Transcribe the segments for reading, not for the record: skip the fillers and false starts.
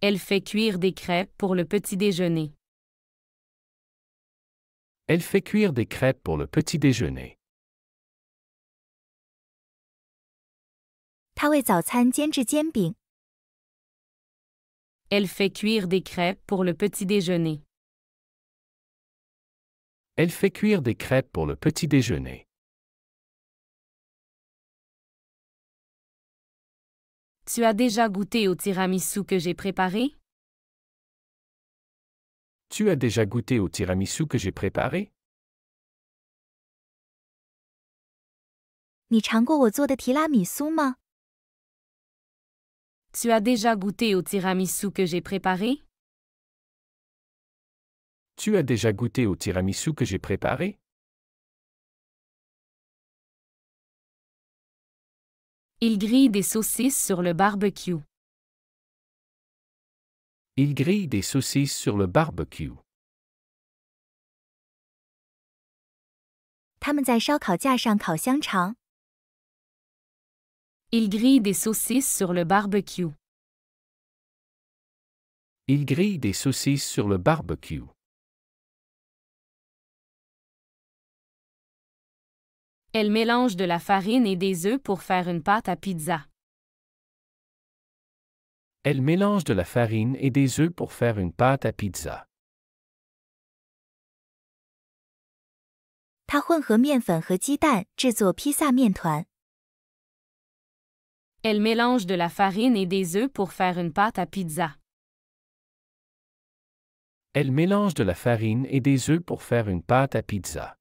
Elle fait cuire des crêpes pour le petit déjeuner. Elle fait cuire des crêpes pour le petit déjeuner. 她为早餐煎制煎饼。Elle fait cuire des crêpes pour le petit déjeuner. Elle fait cuire des crêpes pour le petit déjeuner. Tu as déjà goûté au tiramisu que j'ai préparé? Tu as déjà goûté au tiramisu que j'ai préparé? 你尝过我做的提拉米苏吗？ Tu as déjà goûté au tiramisu que j'ai préparé? Tu as déjà goûté au tiramisu que j'ai préparé? Il grille des saucisses sur le barbecue. Il grille des saucisses sur le barbecue. 他们在烧烤架上烤香肠。 Il grille des saucisses sur le barbecue. Il grille des saucisses sur le barbecue. Elle mélange de la farine et des œufs pour faire une pâte à pizza. Elle mélange de la farine et des œufs pour faire une pâte à pizza. 她混合面粉和鸡蛋制作披萨面团。 Elle mélange de la farine et des œufs pour faire une pâte à pizza. Elle mélange de la farine et des œufs pour faire une pâte à pizza.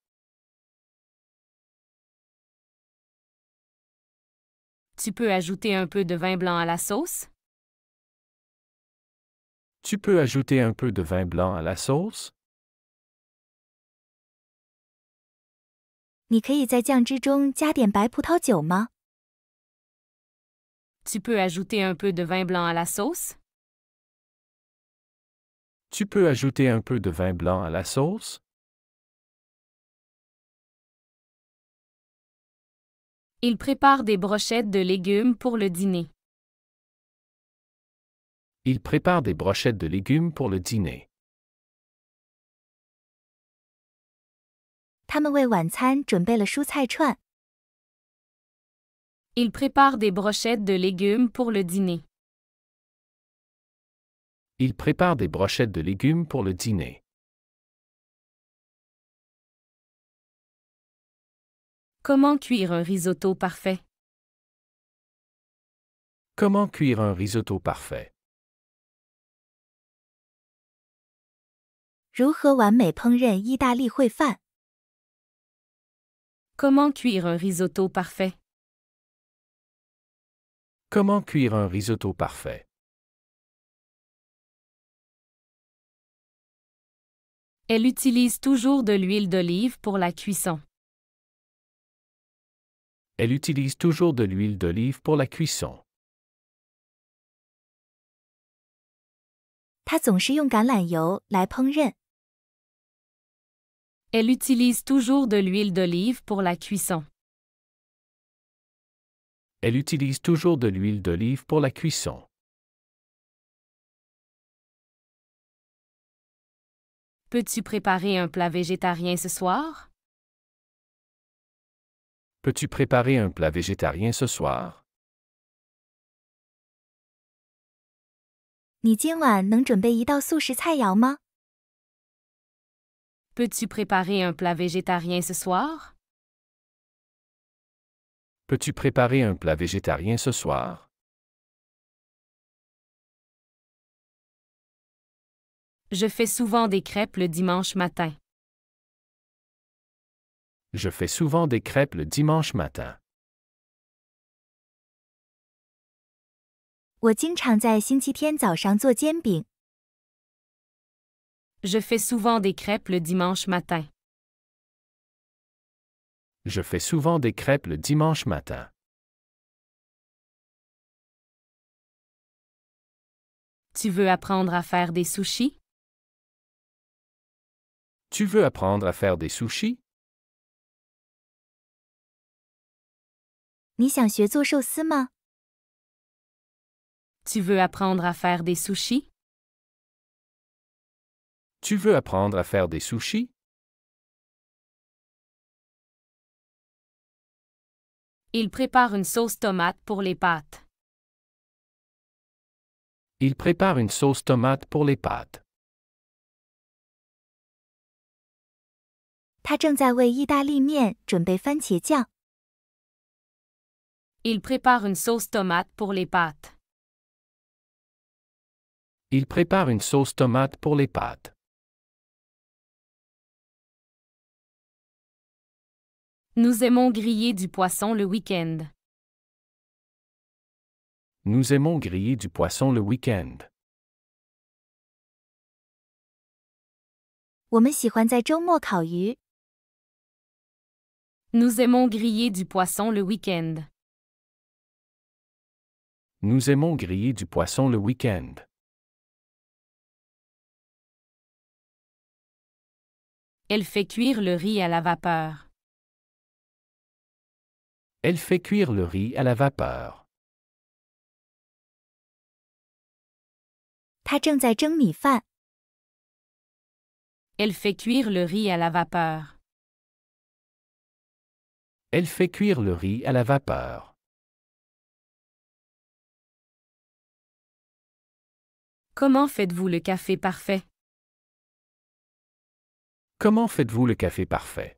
Tu peux ajouter un peu de vin blanc à la sauce? Tu peux ajouter un peu de vin blanc à la sauce? 你可以在酱汁中加点白葡萄酒吗？ Tu peux ajouter un peu de vin blanc à la sauce? Tu peux ajouter un peu de vin blanc à la sauce? Il prépare des brochettes de légumes pour le dîner. Il prépare des brochettes de légumes pour le dîner. 他们为晚餐准备了蔬菜串。 Il prépare des brochettes de légumes pour le dîner. Il prépare des brochettes de légumes pour le dîner. Comment cuire un risotto parfait? Comment cuire un risotto parfait? 如何完美烹饪意大利烩饭？ Comment cuire un risotto parfait? Comment cuire un risotto parfait? Elle utilise toujours de l'huile d'olive pour la cuisson. Elle utilise toujours de l'huile d'olive pour la cuisson. 她总是用橄榄油来烹饪。 Elle utilise toujours de l'huile d'olive pour la cuisson. Elle utilise toujours de l'huile d'olive pour la cuisson. Peux-tu préparer un plat végétarien ce soir? Peux-tu préparer un plat végétarien ce soir? 你今晚能准备一道素食菜肴吗？ Peux-tu préparer un plat végétarien ce soir? Peux-tu préparer un plat végétarien ce soir? Je fais souvent des crêpes le dimanche matin. Je fais souvent des crêpes le dimanche matin. 我经常在星期天早上做煎饼。 Je fais souvent des crêpes le dimanche matin. Je fais souvent des crêpes le dimanche matin. Tu veux apprendre à faire des sushis? Tu veux apprendre à faire des sushis? 你想学做寿司吗？ Tu veux apprendre à faire des sushis? Tu veux apprendre à faire des sushis? Il prépare une sauce tomate pour les pâtes. Il prépare une sauce tomate pour les pâtes. 他正在为意大利面准备番茄酱。Il prépare une sauce tomate pour les pâtes. Il prépare une sauce tomate pour les pâtes. Nous aimons griller du poisson le week-end. Nous aimons griller du poisson le week-end. 我们喜欢在周末烤鱼。Nous aimons griller du poisson le week-end. Nous aimons griller du poisson le week-end. Elle fait cuire le riz à la vapeur. Elle fait cuire le riz à la vapeur. 他正在蒸米饭。Elle fait cuire le riz à la vapeur. Elle fait cuire le riz à la vapeur. Comment faites-vous le café parfait? Comment faites-vous le café parfait?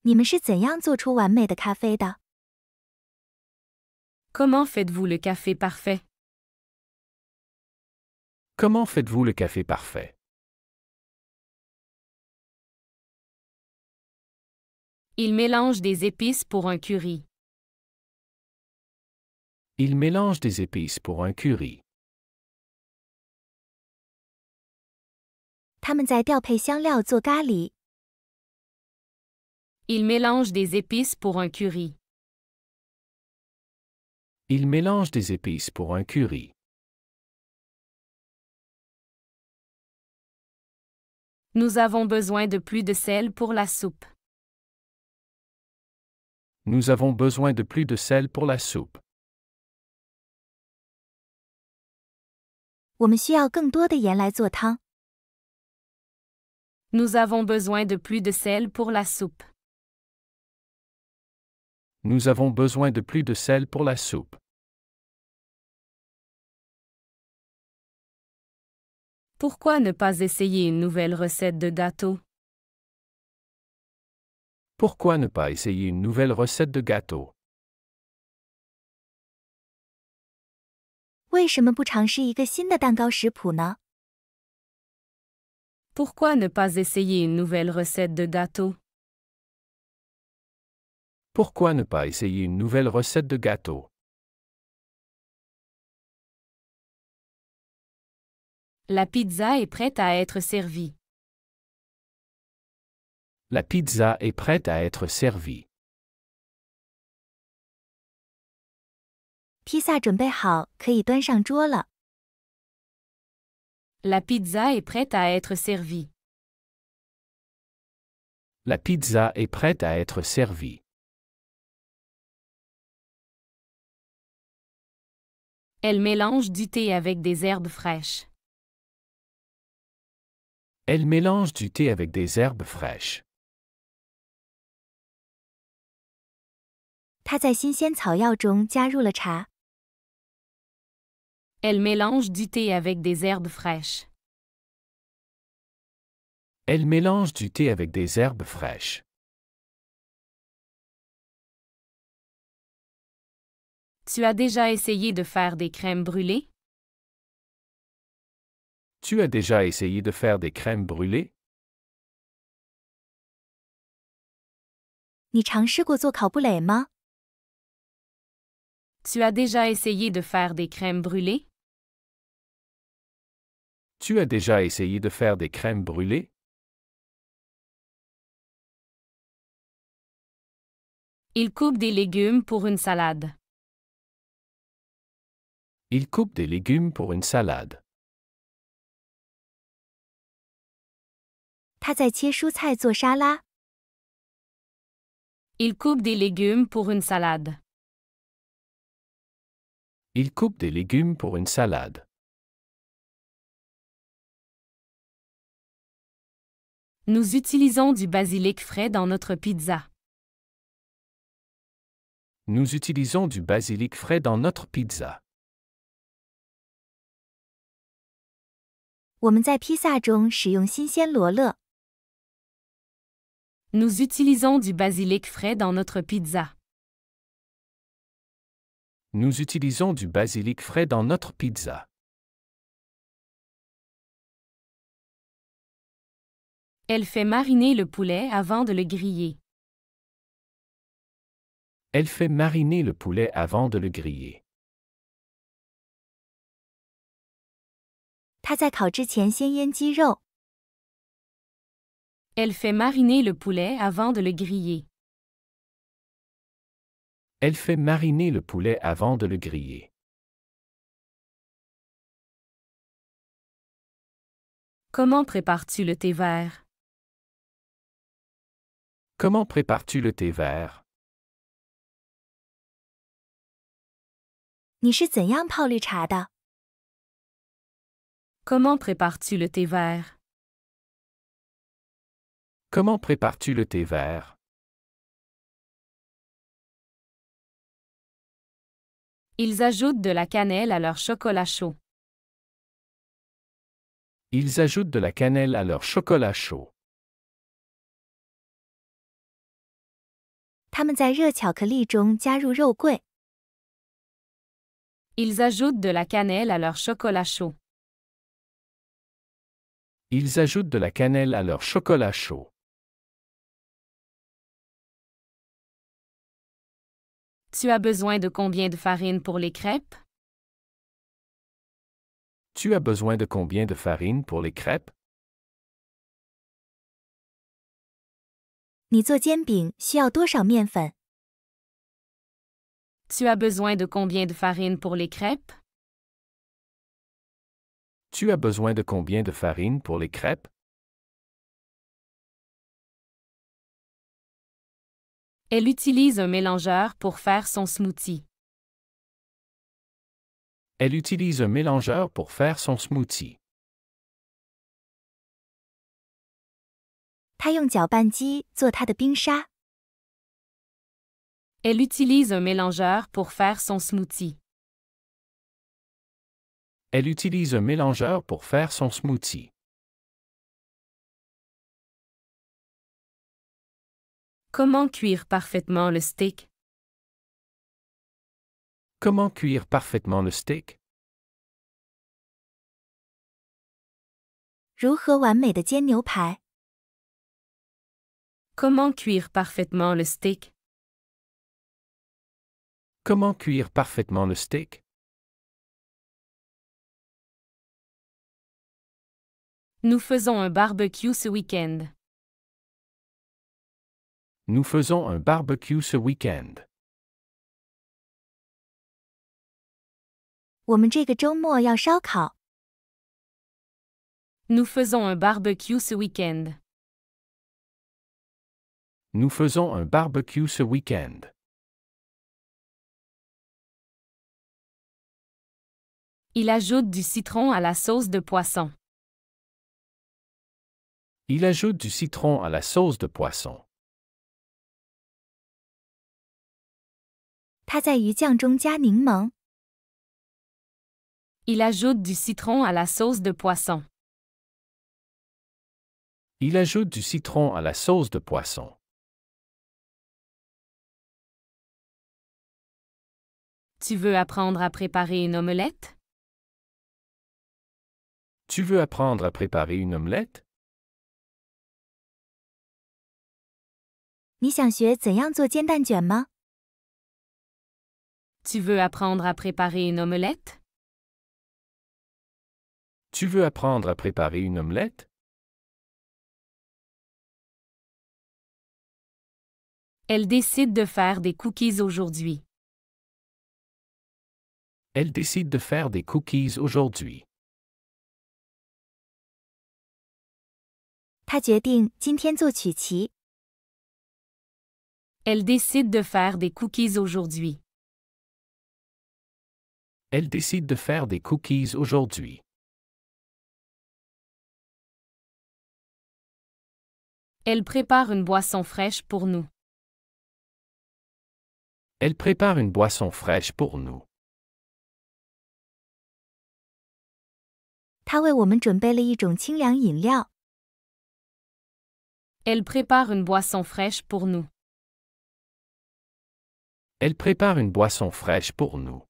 你们是怎样做出完美的咖啡的？ Comment faites-vous le café parfait? Comment faites-vous le café parfait? Il mélange des épices pour un curry. Il mélange des épices pour un curry. 他们在调配香料做咖喱。 Il mélange des épices pour un curry. Il mélange des épices pour un curry. Nous avons besoin de plus de sel pour la soupe. Nous avons besoin de plus de sel pour la soupe. 我们需要更多的盐来做汤。 Nous avons besoin de plus de sel pour la soupe. Nous avons besoin de plus de sel pour la soupe. Pourquoi ne pas essayer une nouvelle recette de gâteau? Pourquoi ne pas essayer une nouvelle recette de gâteau? 为什么不尝试一个新的蛋糕食谱呢？ Pourquoi ne pas essayer une nouvelle recette de gâteau? Pourquoi ne pas essayer une nouvelle recette de gâteau? La pizza est prête à être servie. La pizza est prête à être servie. 披萨准备好，可以端上桌了。 La pizza est prête à être servie. La pizza est prête à être servie. Elle mélange du thé avec des herbes fraîches. Elle mélange du thé avec des herbes fraîches. 他在新鲜草药中加入了茶。 Elle mélange du thé avec des herbes fraîches. Elle mélange du thé avec des herbes fraîches. Tu as déjà essayé de faire des crèmes brûlées? Tu as déjà essayé de faire des crèmes brûlées? 你尝试过做烤布蕾吗？ Tu as déjà essayé de faire des crèmes brûlées? Tu as déjà essayé de faire des crèmes brûlées? Il coupe des légumes pour une salade. Il coupe des légumes pour une salade. 他在切蔬菜做沙拉。 Il coupe des légumes pour une salade. Il coupe des légumes pour une salade. Nous utilisons du basilic frais dans notre pizza. Nous utilisons du basilic frais dans notre pizza. 我们在披萨中使用新鲜罗勒。Nous utilisons du basilic frais dans notre pizza. Nous utilisons du basilic frais dans notre pizza. Elle fait mariner le poulet avant de le griller. Elle fait mariner le poulet avant de le griller. 她在烤之前先腌鸡肉。Elle fait mariner le poulet avant de le griller. Elle fait mariner le poulet avant de le griller. Comment prépares-tu le thé vert? Comment prépares-tu le thé vert? 你是怎样泡绿茶的？ Comment prépares-tu le thé vert? Comment prépares-tu le thé vert? Ils ajoutent de la cannelle à leur chocolat chaud. Ils ajoutent de la cannelle à leur chocolat chaud. 他们在热巧克力中加入肉桂。 Ils ajoutent de la cannelle à leur chocolat chaud. Ils ajoutent de la cannelle à leur chocolat chaud. Tu as besoin de combien de farine pour les crêpes? Tu as besoin de combien de farine pour les crêpes? 你做煎饼需要多少面粉？ Tu as besoin de combien de farine pour les crêpes? Tu as besoin de combien de farine pour les crêpes? Elle utilise un mélangeur pour faire son smoothie. Elle utilise un mélangeur pour faire son smoothie. 她用搅拌机做她的冰沙。 Elle utilise un mélangeur pour faire son smoothie. Elle utilise un mélangeur pour faire son smoothie. Comment cuire parfaitement le steak? Comment cuire parfaitement le steak? 如何完美的煎牛排？ Comment cuire parfaitement le steak? Comment cuire parfaitement le steak? Nous faisons un barbecue ce week-end. Nous faisons un barbecue ce week-end. 我们这个周末要烧烤。 Nous faisons un barbecue ce week-end. Nous faisons un barbecue ce week-end. Il ajoute du citron à la sauce de poisson. Il ajoute du citron à la sauce de poisson. 她在鱼酱中加柠檬。 Il ajoute du citron à la sauce de poisson. Il ajoute du citron à la sauce de poisson. Tu veux apprendre à préparer une omelette? Tu veux apprendre à préparer une omelette? 你想学怎样做煎蛋卷吗？ Tu veux apprendre à préparer une omelette? Tu veux apprendre à préparer une omelette? Elle décide de faire des cookies aujourd'hui. Elle décide de faire des cookies aujourd'hui. 她决定今天做曲奇。 Elle décide de faire des cookies aujourd'hui. Elle décide de faire des cookies aujourd'hui. Elle prépare une boisson fraîche pour nous. Elle prépare une boisson fraîche pour nous. 她为我们准备了一种清凉饮料。Elle prépare une boisson fraîche pour nous. Elle prépare une boisson fraîche pour nous.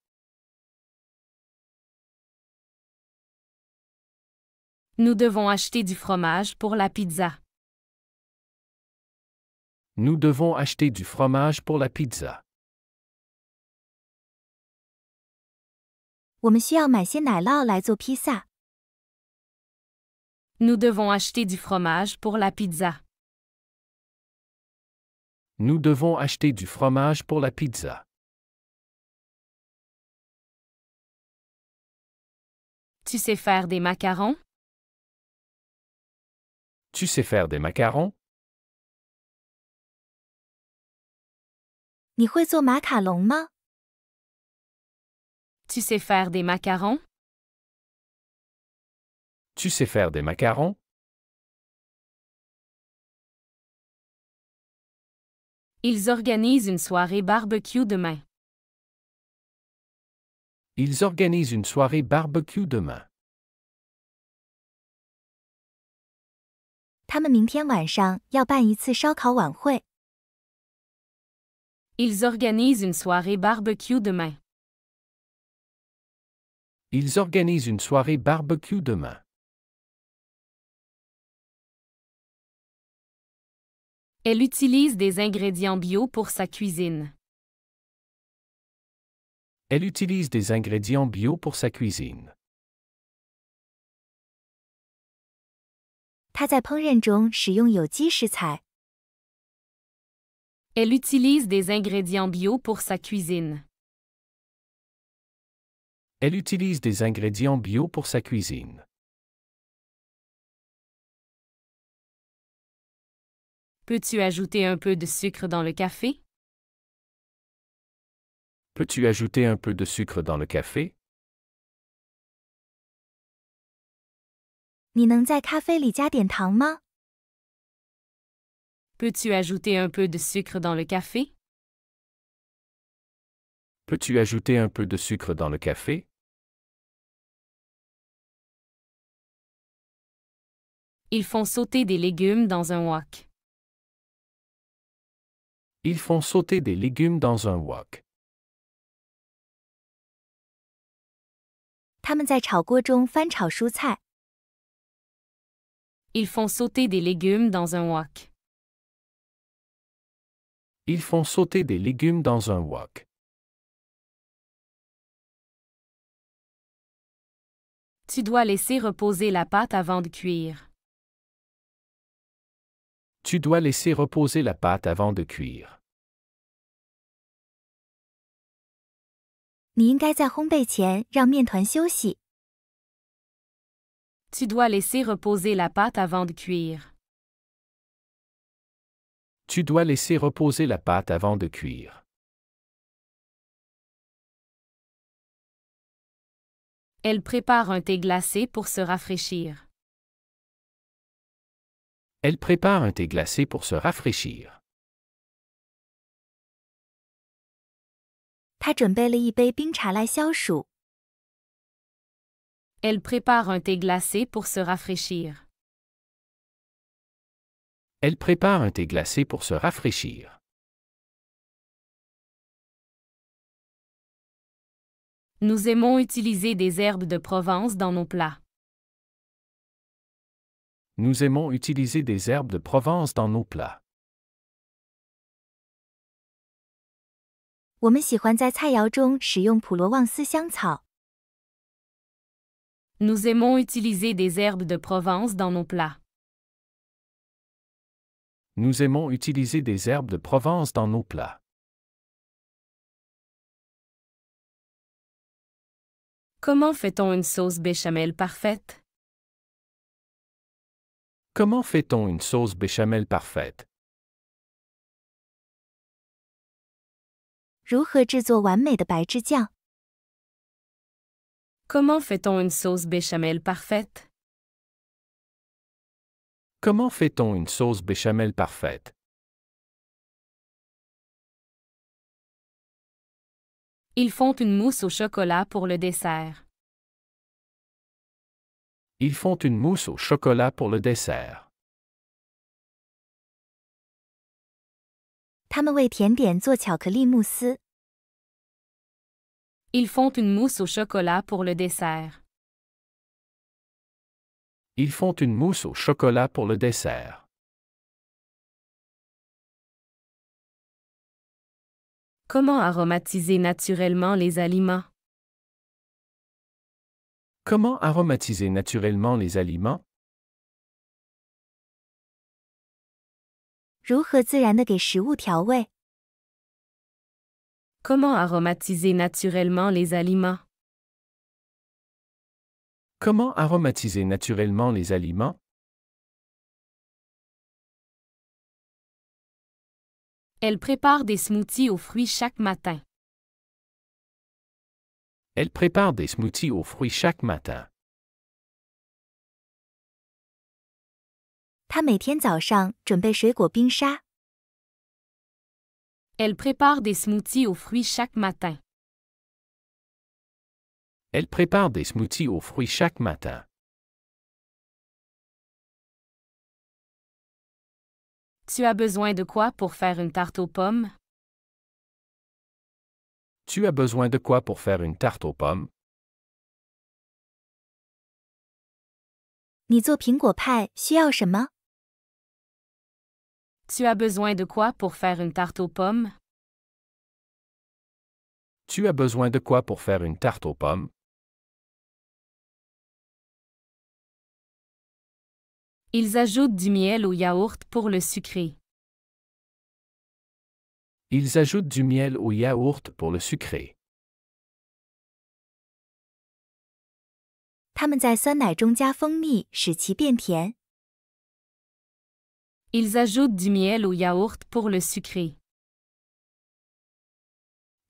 Nous devons acheter du fromage pour la pizza. Nous devons acheter du fromage pour la pizza. 我们需要买些奶酪来做披萨。Nous devons acheter du fromage pour la pizza. Nous devons acheter du fromage pour la pizza. Tu sais faire des macarons? Tu sais faire des macarons? 你会做马卡龙吗？ Tu sais faire des macarons? Tu sais faire des macarons? Ils organisent une soirée barbecue demain. Ils organisent une soirée barbecue demain. 他们明天晚上要办一次烧烤晚会。 Ils organisent une soirée barbecue demain. Ils organisent une soirée barbecue demain. Elle utilise des ingrédients bio pour sa cuisine. Elle utilise des ingrédients bio pour sa cuisine. 她在烹饪中使用有机食材。 Elle utilise des ingrédients bio pour sa cuisine. Elle utilise des ingrédients bio pour sa cuisine. Peux-tu ajouter un peu de sucre dans le café? Peux-tu ajouter un peu de sucre dans le café? 你能在咖啡里加点糖吗？ Peux-tu ajouter un peu de sucre dans le café? Peux-tu ajouter un peu de sucre dans le café? Ils font sauter des légumes dans un wok. Ils font sauter des légumes dans un wok. 他们在炒锅中翻炒蔬菜。 Ils font sauter des légumes dans un wok. Ils font sauter des légumes dans un wok. Tu dois laisser reposer la pâte avant de cuire. Tu dois laisser reposer la pâte avant de cuire. 你应该在烘焙前让面团休息。 Tu dois laisser reposer la pâte avant de cuire. Tu dois laisser reposer la pâte avant de cuire. Elle prépare un thé glacé pour se rafraîchir. Elle prépare un thé glacé pour se rafraîchir. 她准备了一杯冰茶来消暑。 Elle prépare un thé glacé pour se rafraîchir. Elle prépare un thé glacé pour se rafraîchir. Nous aimons utiliser des herbes de Provence dans nos plats. Nous aimons utiliser des herbes de Provence dans nos plats. 我们喜欢在菜肴中使用普罗旺斯香草。 Nous aimons utiliser des herbes de Provence dans nos plats. Nous aimons utiliser des herbes de Provence dans nos plats. Comment fait-on une sauce béchamel parfaite? Comment fait-on une sauce béchamel parfaite? 如何制作完美的白芝酱？ Comment fait-on une sauce béchamel parfaite? Comment fait-on une sauce béchamel parfaite? Ils font une mousse au chocolat pour le dessert. Ils font une mousse au chocolat pour le dessert. 他们为甜点做巧克力慕斯。Ils font une mousse au chocolat pour le dessert. Ils font une mousse au chocolat pour le dessert. Comment aromatiser naturellement les aliments? Comment aromatiser naturellement les aliments? 如何自然地给食物调味？ Comment aromatiser naturellement les aliments? Comment aromatiser naturellement les aliments? Elle prépare des smoothies aux fruits chaque matin. Elle prépare des smoothies aux fruits chaque matin. 他每天早上准备水果冰沙。 Elle prépare des smoothies aux fruits chaque matin. Elle prépare des smoothies aux fruits chaque matin. Tu as besoin de quoi pour faire une tarte aux pommes? Tu as besoin de quoi pour faire une tarte aux pommes? 你做苹果派需要什么？ Tu as besoin de quoi pour faire une tarte aux pommes? Tu as besoin de quoi pour faire une tarte aux pommes? Ils ajoutent du miel au yaourt pour le sucrer. Ils ajoutent du miel au yaourt pour le sucrer. 他们在酸奶中加蜂蜜，使其变甜。 Ils ajoutent du miel au yaourt pour le sucrer.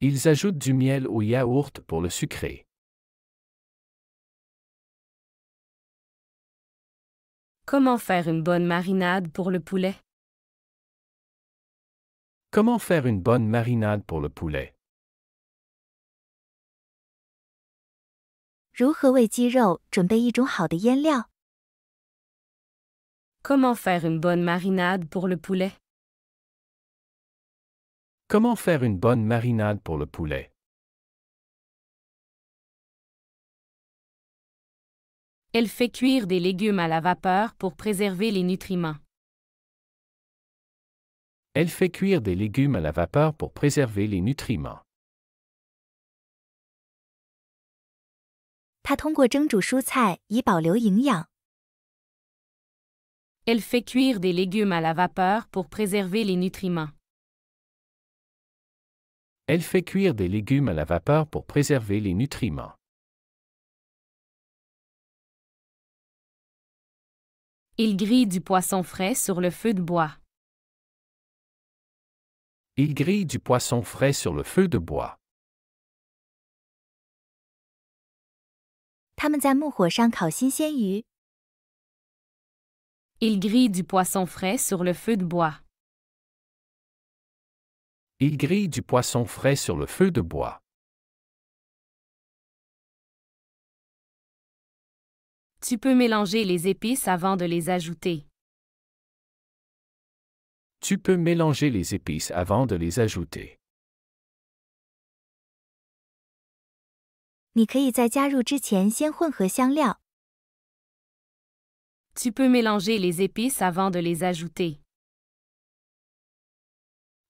Ils ajoutent du miel au yaourt pour le sucrer. Comment faire une bonne marinade pour le poulet? Comment faire une bonne marinade pour le poulet? 如何为鸡肉准备一种好的腌料？ Comment faire une bonne marinade pour le poulet? Comment faire une bonne marinade pour le poulet? Elle fait cuire des légumes à la vapeur pour préserver les nutriments. Elle fait cuire des légumes à la vapeur pour préserver les nutriments. 它通过蒸煮蔬菜以保留营养。 Elle fait cuire des légumes à la vapeur pour préserver les nutriments. Elle fait cuire des légumes à la vapeur pour préserver les nutriments. Il grille du poisson frais sur le feu de bois. Il grille du poisson frais sur le feu de bois. 他们在木火上烤新鲜鱼。 Il grille du poisson frais sur le feu de bois. Il grille du poisson frais sur le feu de bois. Tu peux mélanger les épices avant de les ajouter. Tu peux mélanger les épices avant de les ajouter. 你可以在加入之前先混合香料。 Tu peux mélanger les épices avant de les ajouter.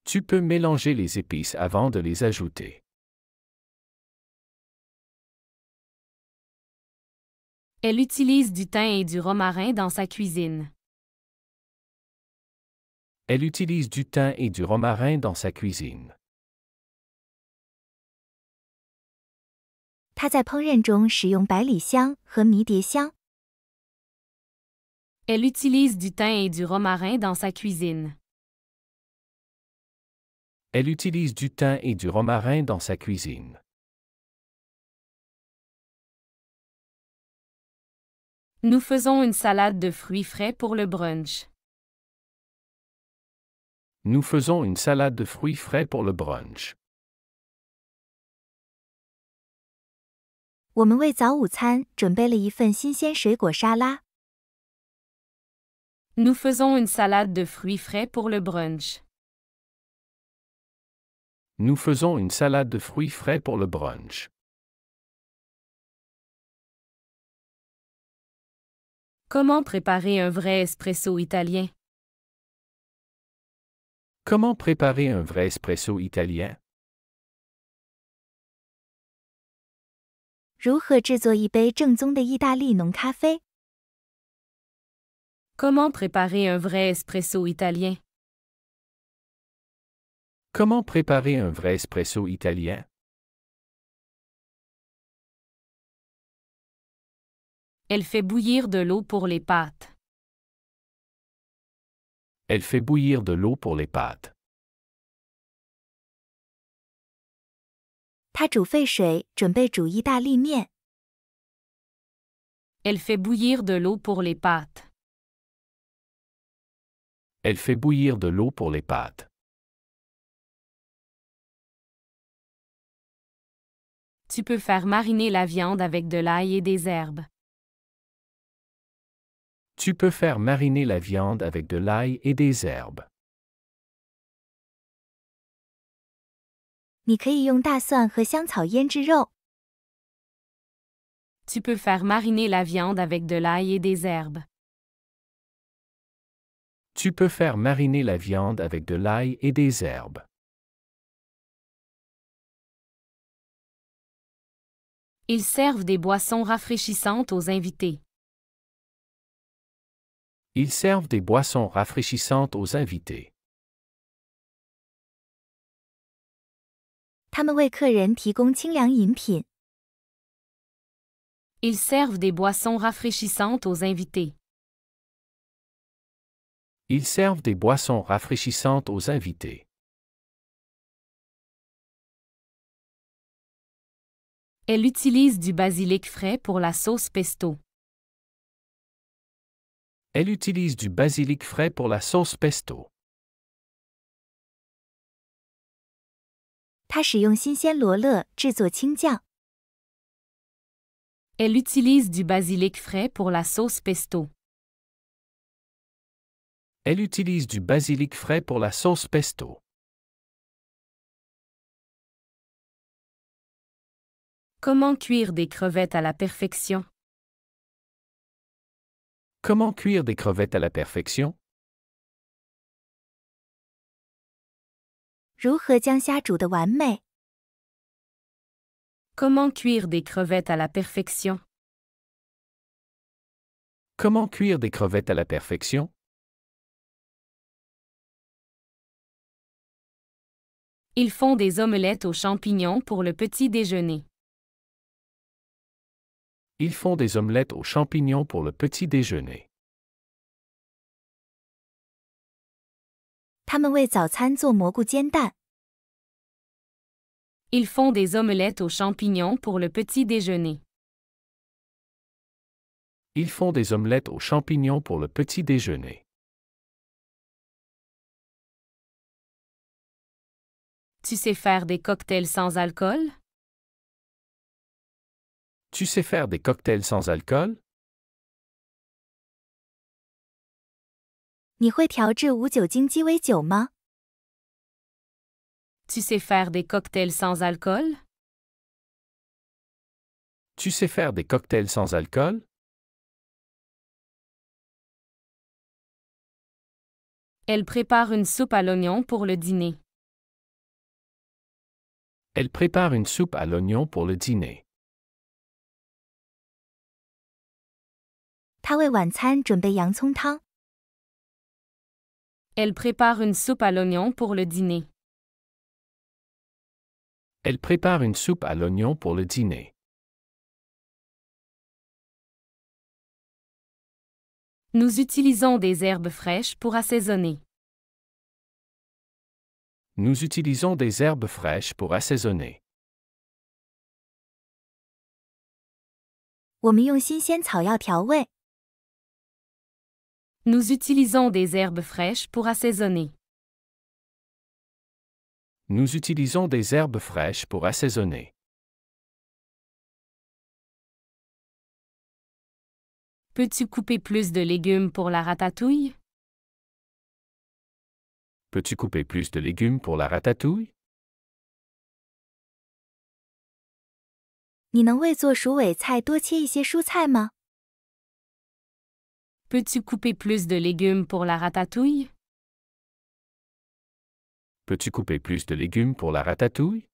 Tu peux mélanger les épices avant de les ajouter. Elle utilise du thym et du romarin dans sa cuisine. Elle utilise du thym et du romarin dans sa cuisine. 它在烹饪中使用百里香和迷迭香。 Elle utilise du thym et du romarin dans sa cuisine. Elle utilise du thym et du romarin dans sa cuisine. Nous faisons une salade de fruits frais pour le brunch. Nous faisons une salade de fruits frais pour le brunch. 我们为早午餐准备了一份新鲜水果沙拉。Nous faisons une salade de fruits frais pour le brunch. Nous faisons une salade de fruits frais pour le brunch. Comment préparer un vrai espresso italien? Comment préparer un vrai espresso italien? 如何制作一杯正宗的意大利浓咖啡？ Comment préparer un vrai espresso italien? Comment préparer un vrai espresso italien? Elle fait bouillir de l'eau pour les pâtes. Elle fait bouillir de l'eau pour les pâtes. 他煮沸水，准备煮意大利面。 Elle fait bouillir de l'eau pour les pâtes. Elle fait bouillir de l'eau pour les pâtes. Tu peux faire mariner la viande avec de l'ail et des herbes. Tu peux faire mariner la viande avec de l'ail et des herbes. 你可以用大蒜和香草腌制肉。 Tu peux faire mariner la viande avec de l'ail et des herbes. Tu peux faire mariner la viande avec de l'ail et des herbes. Ils servent des boissons rafraîchissantes aux invités. Ils servent des boissons rafraîchissantes aux invités. 他们为客人提供清凉饮品。 Ils servent des boissons rafraîchissantes aux invités. Ils servent des boissons rafraîchissantes aux invités. Elle utilise du basilic frais pour la sauce pesto. Elle utilise du basilic frais pour la sauce pesto. 他使用新鲜罗勒制作青酱。 Elle utilise du basilic frais pour la sauce pesto. Elle utilise du basilic frais pour la sauce pesto. Comment cuire des crevettes à la perfection? Comment cuire des crevettes à la perfection? 如何将虾煮得完美？ Comment cuire des crevettes à la perfection? Comment cuire des crevettes à la perfection? Ils font des omelettes aux champignons pour le petit déjeuner. Ils font des omelettes aux champignons pour le petit déjeuner. 他们为早餐做蘑菇煎蛋。 Ils font des omelettes aux champignons pour le petit déjeuner. Ils font des omelettes aux champignons pour le petit déjeuner. Tu sais faire des cocktails sans alcool? Tu sais faire des cocktails sans alcool? 你会调制无酒精鸡尾酒吗？ Tu sais faire des cocktails sans alcool? Tu sais faire des cocktails sans alcool? Elle prépare une soupe à l'oignon pour le dîner. Elle prépare une soupe à l'oignon pour le dîner. 他为晚餐准备洋葱汤。 Elle prépare une soupe à l'oignon pour le dîner. Elle prépare une soupe à l'oignon pour le dîner. Nous utilisons des herbes fraîches pour assaisonner. Nous utilisons des herbes fraîches pour assaisonner. 我们用新鲜草药调味。Nous utilisons des herbes fraîches pour assaisonner. Nous utilisons des herbes fraîches pour assaisonner. Peux-tu couper plus de légumes pour la ratatouille? Peux-tu couper plus de légumes pour la ratatouille? 你能为做鼠尾菜多切一些蔬菜吗？ Peux-tu couper plus de légumes pour la ratatouille? Peux-tu couper plus de légumes pour la ratatouille?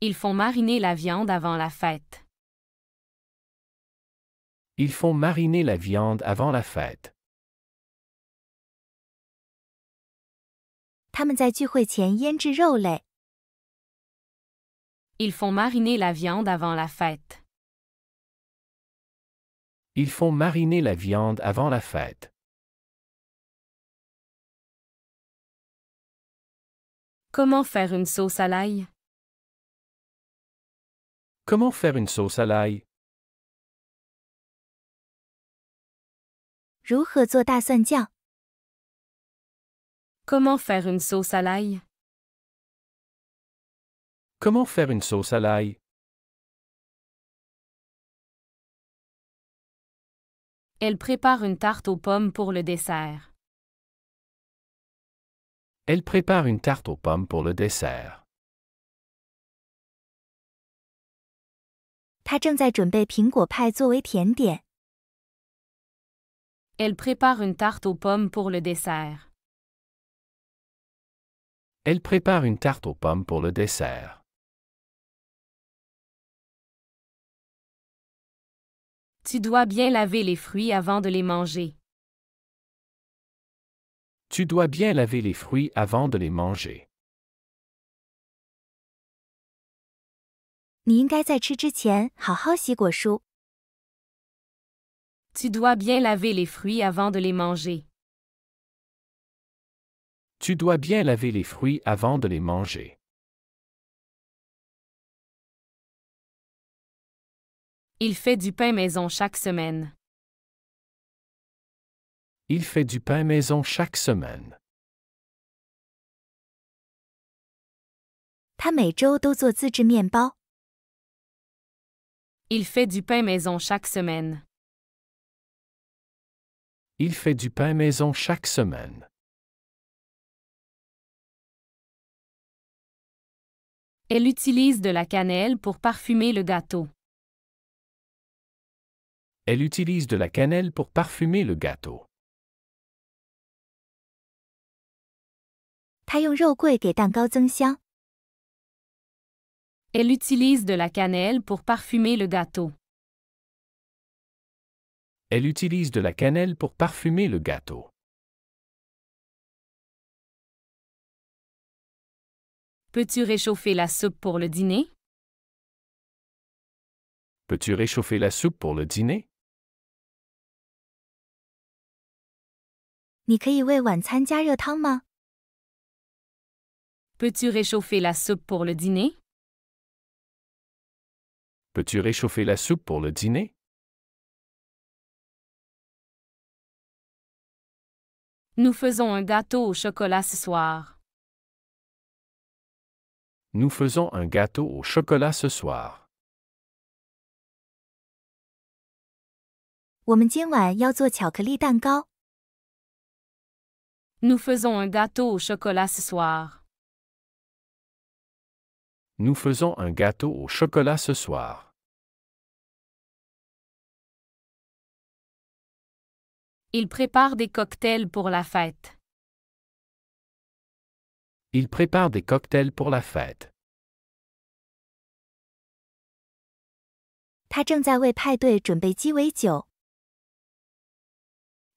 Ils font mariner la viande avant la fête. Ils font mariner la viande avant la fête. 他们在聚会前腌制肉类。 Ils font mariner la viande avant la fête. Ils font mariner la viande avant la fête. Comment faire une sauce à l'ail? Comment faire une sauce à l'ail? 如何做大蒜酱？ Comment faire une sauce à l'ail? Comment faire une sauce à l'ail? Elle prépare une tarte aux pommes pour le dessert. Elle prépare une tarte aux pommes pour le dessert. 他正在准备苹果派作为甜点。 Elle prépare une tarte aux pommes pour le dessert. Elle prépare une tarte aux pommes pour le dessert. Tu dois bien laver les fruits avant de les manger. Tu dois bien laver les fruits avant de les manger. 你应该在吃之前好好洗果蔬。 Tu dois bien laver les fruits avant de les manger. Tu dois bien laver les fruits avant de les manger. Il fait du pain maison chaque semaine. Il fait du pain maison chaque semaine. 他每周都做自制面包。 Il fait du pain maison chaque semaine. Il fait du pain maison chaque semaine. Elle utilise de la cannelle pour parfumer le gâteau. Elle utilise de la cannelle pour parfumer le gâteau. 他用肉桂给蛋糕增香。 Elle utilise de la cannelle pour parfumer le gâteau. Elle utilise de la cannelle pour parfumer le gâteau. Peux-tu réchauffer la soupe pour le dîner? Peux-tu réchauffer la soupe pour le dîner? 你可以为晚餐加热汤吗？ Peux-tu réchauffer la soupe pour le dîner? Peux-tu réchauffer la soupe pour le dîner? Nous faisons un gâteau au chocolat ce soir. Nous faisons un gâteau au chocolat ce soir. 我们今晚要做巧克力蛋糕。 Nous faisons un gâteau au chocolat ce soir. Nous faisons un gâteau au chocolat ce soir. Il prépare des cocktails pour la fête. Il prépare des cocktails pour la fête. 他正在为派对准备鸡尾酒。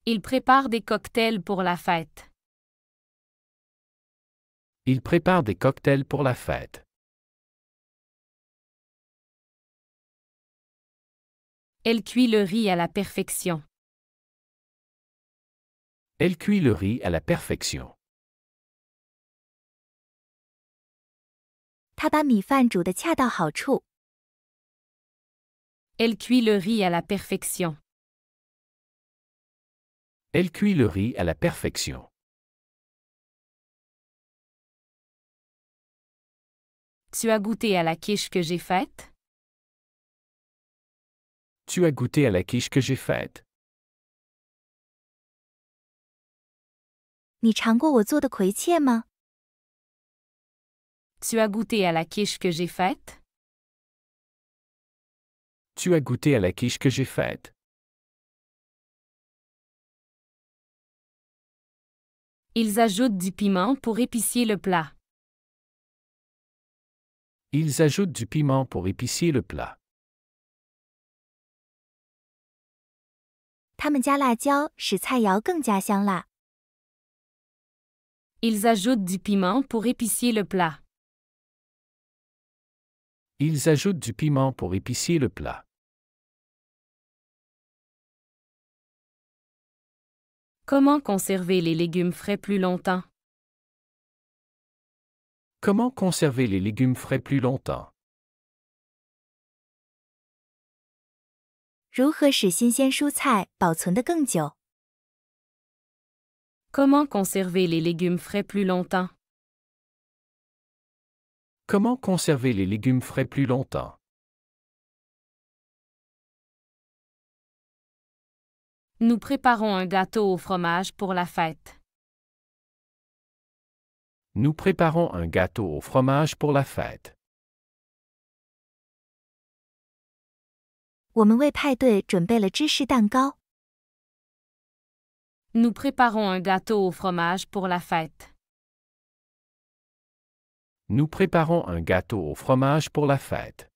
Il prépare des cocktails pour la fête. Il prépare des cocktails pour la fête. Elle cuit le riz à la perfection. Elle cuit le riz à la perfection. 他把米饭煮得恰到好处。Elle cuit le riz à la perfection. Elle cuit le riz à la perfection. Tu as goûté à la quiche que j'ai faite? Tu as goûté à la quiche que j'ai faite? 你尝过我做的葵切吗？ Tu as goûté à la quiche que j'ai faite? Tu as goûté à la quiche que j'ai faite? Ils ajoutent du piment pour épicier le plat. Ils ajoutent du piment pour épicier le plat. 他们加辣椒使菜肴更加香辣。 Ils ajoutent du piment pour épicier le plat. Ils ajoutent du piment pour épicier le plat. Comment conserver les légumes frais plus longtemps? Comment conserver les légumes frais plus longtemps? 如何使新鲜蔬菜保存得更久？ Comment conserver les légumes frais plus longtemps? Comment conserver les légumes frais plus longtemps? Nous préparons un gâteau au fromage pour la fête. Nous préparons un gâteau au fromage pour la fête. 我们为派对准备了芝士蛋糕。 Nous préparons un gâteau au fromage pour la fête. Nous préparons un gâteau au fromage pour la fête.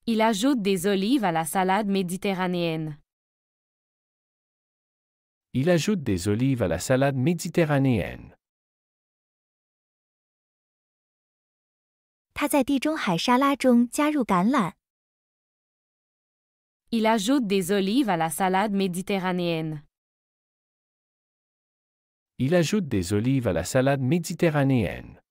Il ajoute des olives à la salade méditerranéenne. Il ajoute des olives à la salade méditerranéenne. 他在地中海沙拉中加入橄榄。 Il ajoute des olives à la salade méditerranéenne. Il ajoute des olives à la salade méditerranéenne.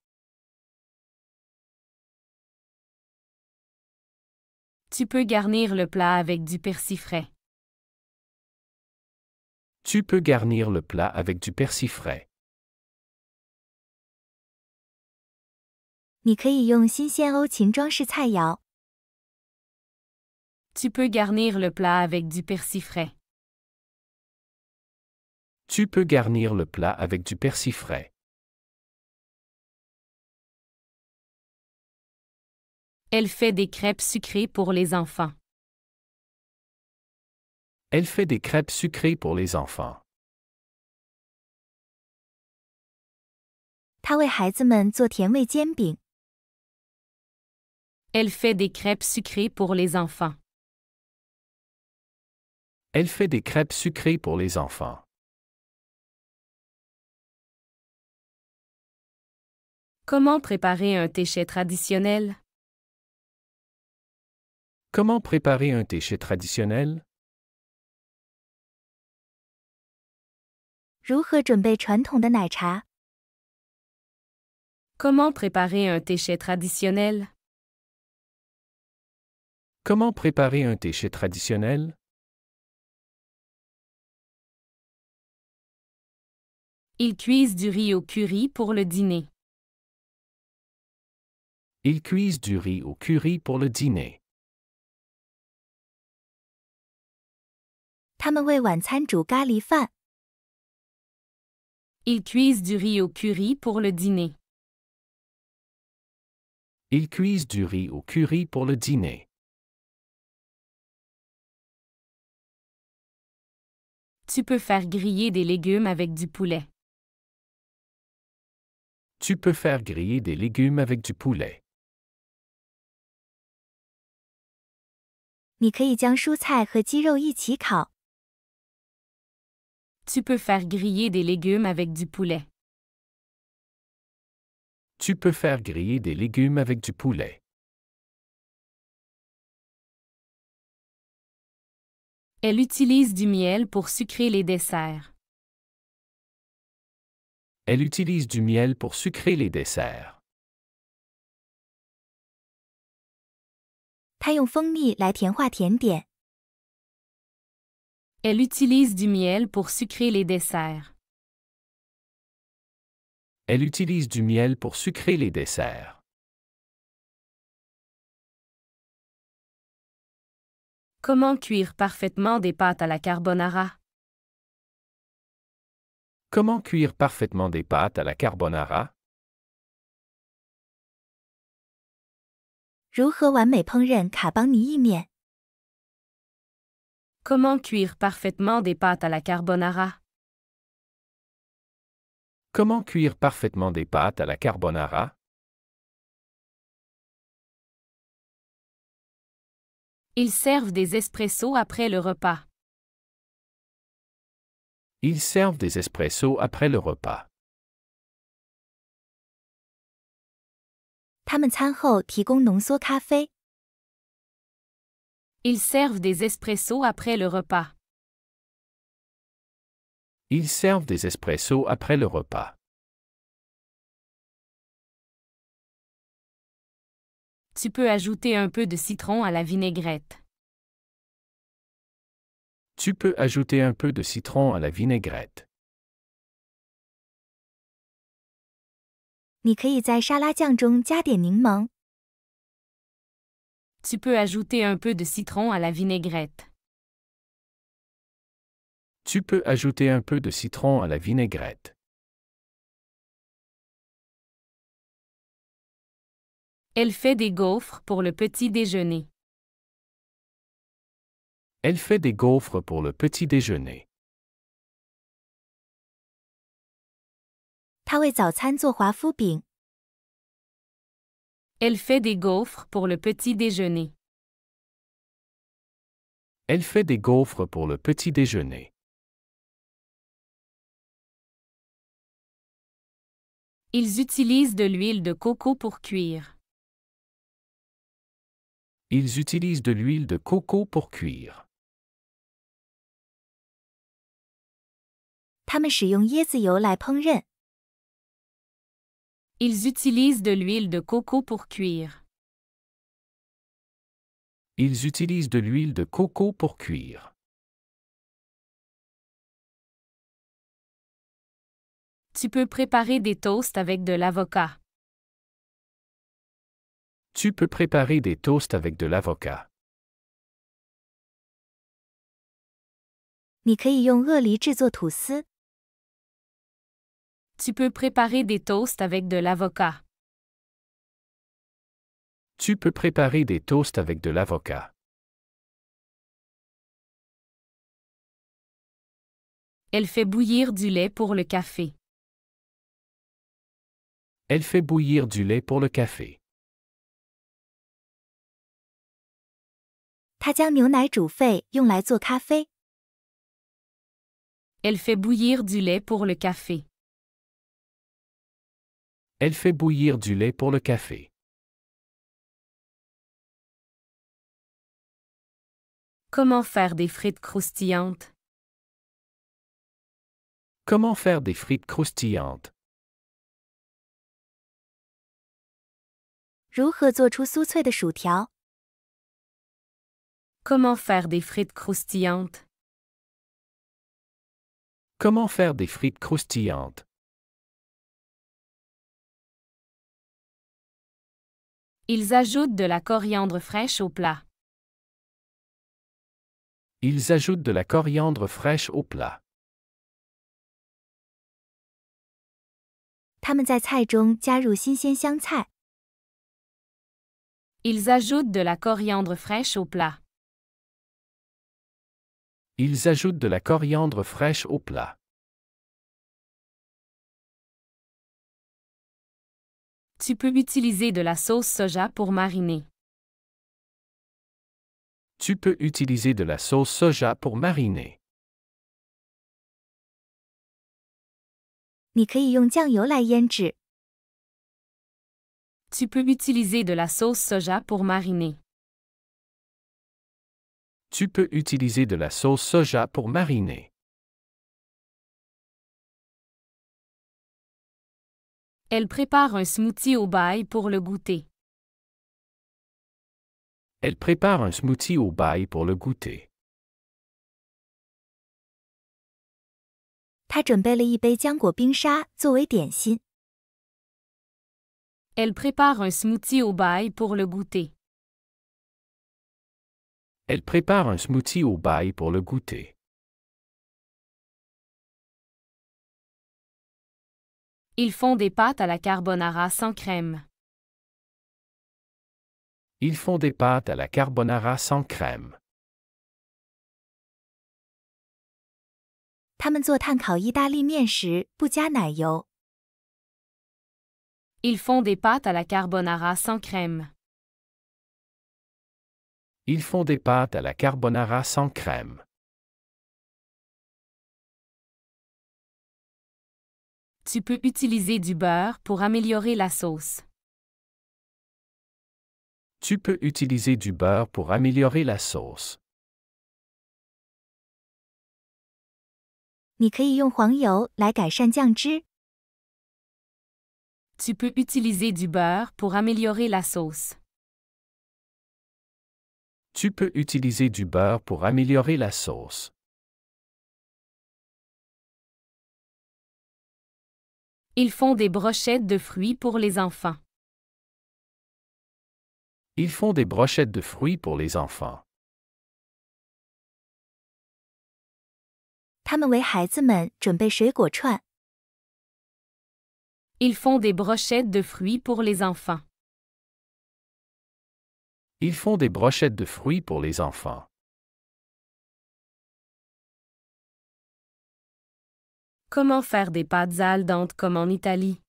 Tu peux garnir le plat avec du persil frais. Tu peux garnir le plat avec du persil frais. 你可以用新鲜欧芹装饰菜肴。 Tu peux garnir le plat avec du persil frais. Tu peux garnir le plat avec du persil frais. Elle fait des crêpes sucrées pour les enfants. Elle fait des crêpes sucrées pour les enfants. 他为孩子们做甜味煎饼。 Elle fait des crêpes sucrées pour les enfants. Elle fait des crêpes sucrées pour les enfants. Comment préparer un téché traditionnel? Comment préparer un téché traditionnel? 如何准备传统的奶茶？ Comment préparer un téché traditionnel? Comment préparer un téché traditionnel? Ils cuisent du riz au curry pour le dîner. Ils cuisent du riz au curry pour le dîner. 他们为晚餐煮咖喱饭。 Ils cuisent du riz au curry pour le dîner. Ils cuisent du riz au curry pour le dîner. Tu peux faire griller des légumes avec du poulet. Tu peux faire griller des légumes avec du poulet. 你可以将蔬菜和鸡肉一起烤。 Tu peux faire griller des légumes avec du poulet. Tu peux faire griller des légumes avec du poulet. Elle utilise du miel pour sucrer les desserts. Elle utilise du miel pour sucrer les desserts. 他用蜂蜜来甜化甜点。Elle utilise du miel pour sucrer les desserts. Elle utilise du miel pour sucrer les desserts. Comment cuire parfaitement des pâtes à la carbonara? Comment cuire parfaitement des pâtes à la carbonara? 如何完美烹饪卡邦尼意面？ Comment cuire parfaitement des pâtes à la carbonara? Comment cuire parfaitement des pâtes à la carbonara? Ils servent des espressos après le repas. Ils servent des espressos après le repas. 他们餐后提供浓缩咖啡。 Ils servent des espressos après le repas. Ils servent des espressos après le repas. Tu peux ajouter un peu de citron à la vinaigrette. Tu peux ajouter un peu de citron à la vinaigrette. 你可以在沙拉酱中加点柠檬。 Tu peux ajouter un peu de citron à la vinaigrette. Tu peux ajouter un peu de citron à la vinaigrette. Elle fait des gaufres pour le petit déjeuner. Elle fait des gaufres pour le petit déjeuner. 他为早餐做华夫饼。 Elle fait des gaufres pour le petit déjeuner. Elle fait des gaufres pour le petit déjeuner. Ils utilisent de l'huile de coco pour cuire. Ils utilisent de l'huile de coco pour cuire. 他们使用椰子油来烹饪。 Ils utilisent de l'huile de coco pour cuire. Ils utilisent de l'huile de coco pour cuire. Tu peux préparer des toasts avec de l'avocat. Tu peux préparer des toasts avec de l'avocat. 你可以用鳄梨制作吐司。 Tu peux préparer des toasts avec de l'avocat. Tu peux préparer des toasts avec de l'avocat. Elle fait bouillir du lait pour le café. Elle fait bouillir du lait pour le café. 他将牛奶煮沸用来做咖啡。 Elle fait bouillir du lait pour le café. Elle fait bouillir du lait pour le café. Comment faire des frites croustillantes? Comment faire des frites croustillantes? 如何做出酥脆的薯条？ Comment faire des frites croustillantes? Comment faire des frites croustillantes? Ils ajoutent de la coriandre fraîche au plat. Ils ajoutent de la coriandre fraîche au plat. 他们在菜中加入新鲜香菜。 Ils ajoutent de la coriandre fraîche au plat. Ils ajoutent de la coriandre fraîche au plat. Tu peux utiliser de la sauce soja pour mariner. Tu peux utiliser de la sauce soja pour mariner. 你可以用酱油来腌制。 Tu peux utiliser de la sauce soja pour mariner. Tu peux utiliser de la sauce soja pour mariner. Elle prépare un smoothie au bail pour le goûter. Elle prépare un smoothie au bail pour le goûter. 她准备了一杯浆果冰沙作为点心。 Elle prépare un smoothie au bail pour le goûter. Elle prépare un smoothie au bail pour le goûter. Ils font des pâtes à la carbonara sans crème. Ils font des pâtes à la carbonara sans crème. 他们做炭烤意大利面时不加奶油。 Ils font des pâtes à la carbonara sans crème. Ils font des pâtes à la carbonara sans crème. Tu peux utiliser du beurre pour améliorer la sauce. Tu peux utiliser du beurre pour améliorer la sauce. 你可以用黄油来改善酱汁。 Tu peux utiliser du beurre pour améliorer la sauce. Tu peux utiliser du beurre pour améliorer la sauce. Ils font des brochettes de fruits pour les enfants. Ils font des brochettes de fruits pour les enfants. 他们为孩子们准备水果串。 Ils font des brochettes de fruits pour les enfants. Ils font des brochettes de fruits pour les enfants. Comment faire des pâtes al dente comme en Italie?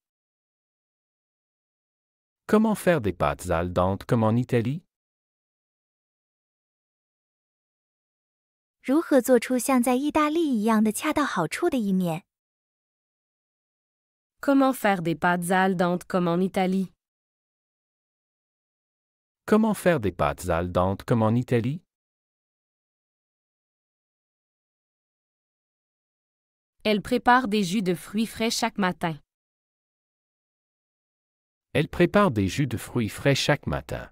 Comment faire des pâtes al dente comme en Italie? 如何做出像在意大利一样的恰到好处的意面？ Comment faire des pâtes al dente comme en Italie? Comment faire des pâtes al dente comme en Italie? Elle prépare des jus de fruits frais chaque matin. Elle prépare des jus de fruits frais chaque matin.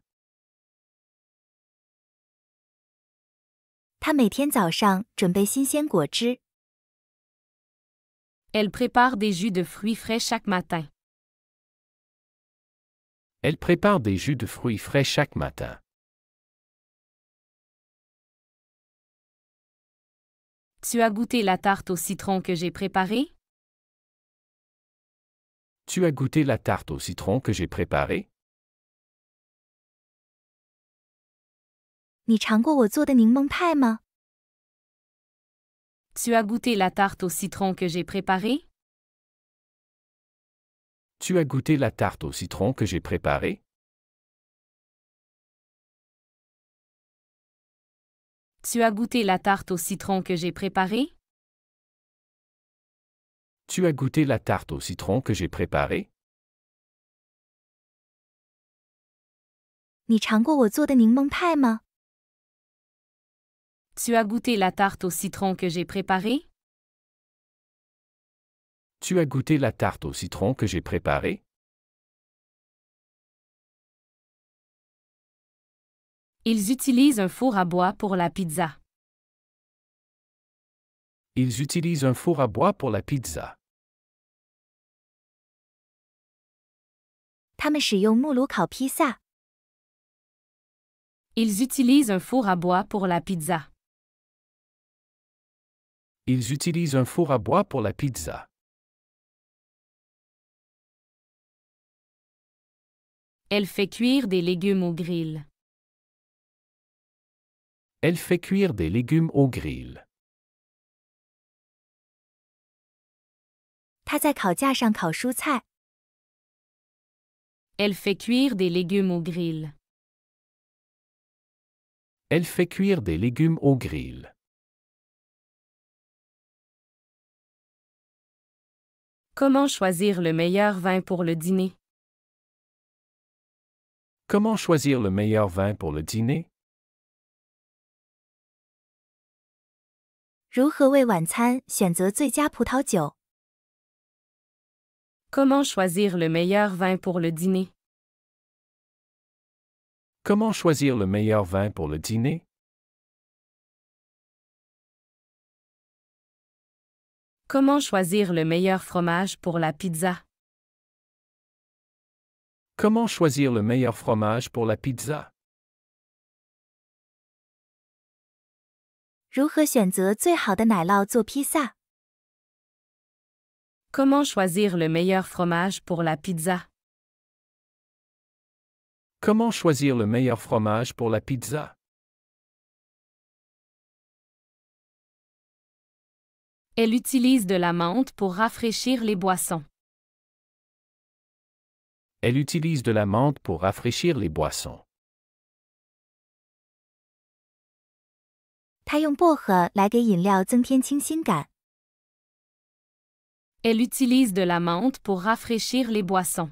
她每天早上准备新鲜果汁。 Elle prépare des jus de fruits frais chaque matin. Elle prépare des jus de fruits frais chaque matin. Tu as goûté la tarte au citron que j'ai préparée? Tu as goûté la tarte au citron que j'ai préparée? 你尝过我做的柠檬派吗？ Tu as goûté la tarte au citron que j'ai préparée? Tu as goûté la tarte au citron que j'ai préparée? Tu as goûté la tarte au citron que j'ai préparée? Tu as goûté la tarte au citron que j'ai préparée? 你尝过我做的柠檬派吗？ Tu as goûté la tarte au citron que j'ai préparée? Tu as goûté la tarte au citron que j'ai préparée? Ils utilisent un four à bois pour la pizza. Ils utilisent un four à bois pour la pizza. 他们使用木炉烤披萨。 Ils utilisent un four à bois pour la pizza. Ils utilisent un four à bois pour la pizza. Elle fait cuire des légumes au grill. Elle fait cuire des légumes au grill. 她在烤架上烤蔬菜。 Elle fait cuire des légumes au grill. Elle fait cuire des légumes au grill. Comment choisir le meilleur vin pour le dîner? Comment choisir le meilleur vin pour le dîner? 如何为晚餐选择最佳葡萄酒？ Comment choisir le meilleur vin pour le dîner? Comment choisir le meilleur vin pour le dîner? Comment choisir le meilleur fromage pour la pizza? Comment choisir le meilleur fromage pour la pizza? 如何选择最好的奶酪做披萨？ Comment choisir le meilleur fromage pour la pizza? Comment choisir le meilleur fromage pour la pizza? Elle utilise de la menthe pour rafraîchir les boissons. Elle utilise de la menthe pour rafraîchir les boissons. 他用薄荷来给饮料增添清新感。 Elle utilise de la menthe pour rafraîchir les boissons.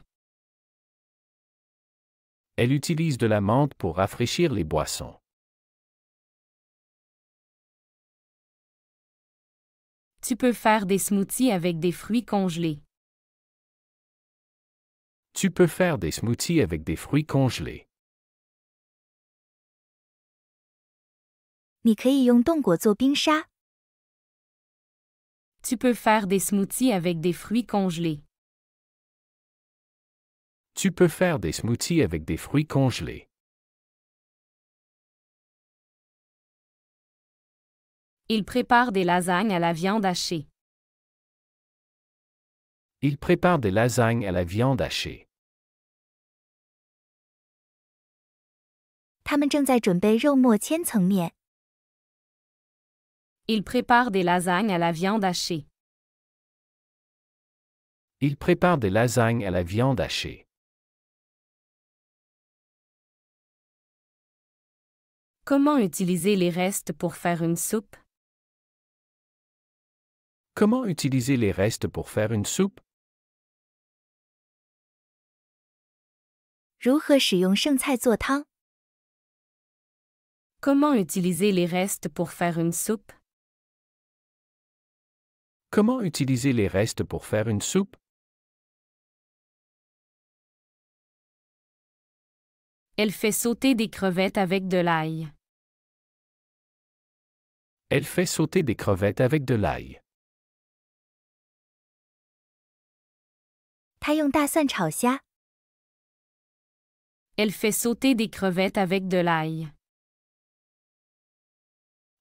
Elle utilise de la menthe pour rafraîchir les boissons. Tu peux faire des smoothies avec des fruits congelés. Tu peux faire des smoothies avec des fruits congelés. 你可以用冻果做冰沙。 Tu peux faire des smoothies avec des fruits congelés. Tu peux faire des smoothies avec des fruits congelés. Il prépare des lasagnes à la viande hachée. Il prépare des lasagnes à la viande hachée. 他们正在准备肉末千层面。 Il prépare des lasagnes à la viande hachée. Il prépare des lasagnes à la viande hachée. Comment utiliser les restes pour faire une soupe? Comment utiliser les restes pour faire une soupe? 如何使用剩菜做汤？ Comment utiliser les restes pour faire une soupe? Comment utiliser les restes pour faire une soupe? Elle fait sauter des crevettes avec de l'ail. Elle fait sauter des crevettes avec de l'ail. 他用大蒜炒虾。 Elle fait sauter des crevettes avec de l'ail.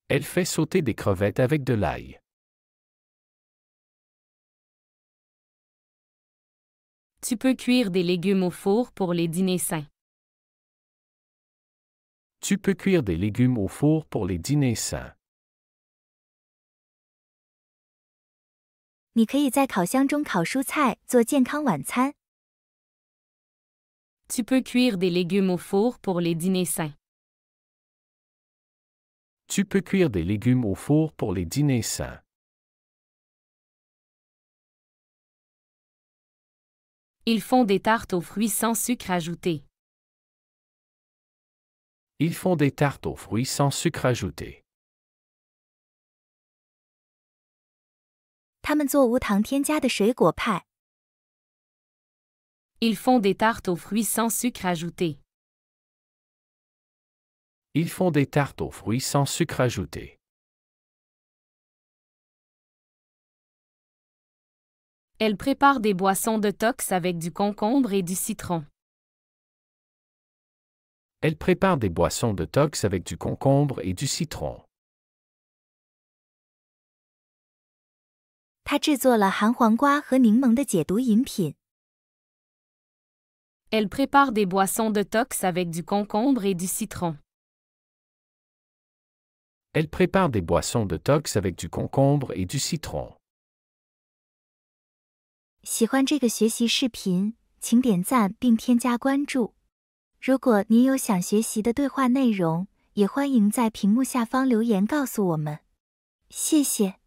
Elle fait sauter des crevettes avec de l'ail. Tu peux cuire des légumes au four pour les dîners sains. Tu peux cuire des légumes au four pour les dîners sains. 你可以在烤箱中烤蔬菜做健康晚餐。 Tu peux cuire des légumes au four pour les dîners sains. Tu peux cuire des légumes au four pour les dîners sains. Ils font des tartes aux fruits sans sucre ajouté. Ils font des tartes aux fruits sans sucre ajouté. 他们做无糖添加的水果派。 Ils font des tartes aux fruits sans sucre ajouté. Ils font des tartes aux fruits sans sucre ajouté. Elle prépare des boissons détox avec du concombre et du citron. Elle prépare des boissons détox avec du concombre et du citron. 他制作了含黄瓜和柠檬的解毒饮品。 Elle prépare des boissons détox avec du concombre et du citron. Elle prépare des boissons détox avec du concombre et du citron. 喜欢这个学习视频，请点赞并添加关注。如果您有想学习的对话内容，也欢迎在屏幕下方留言告诉我们。谢谢。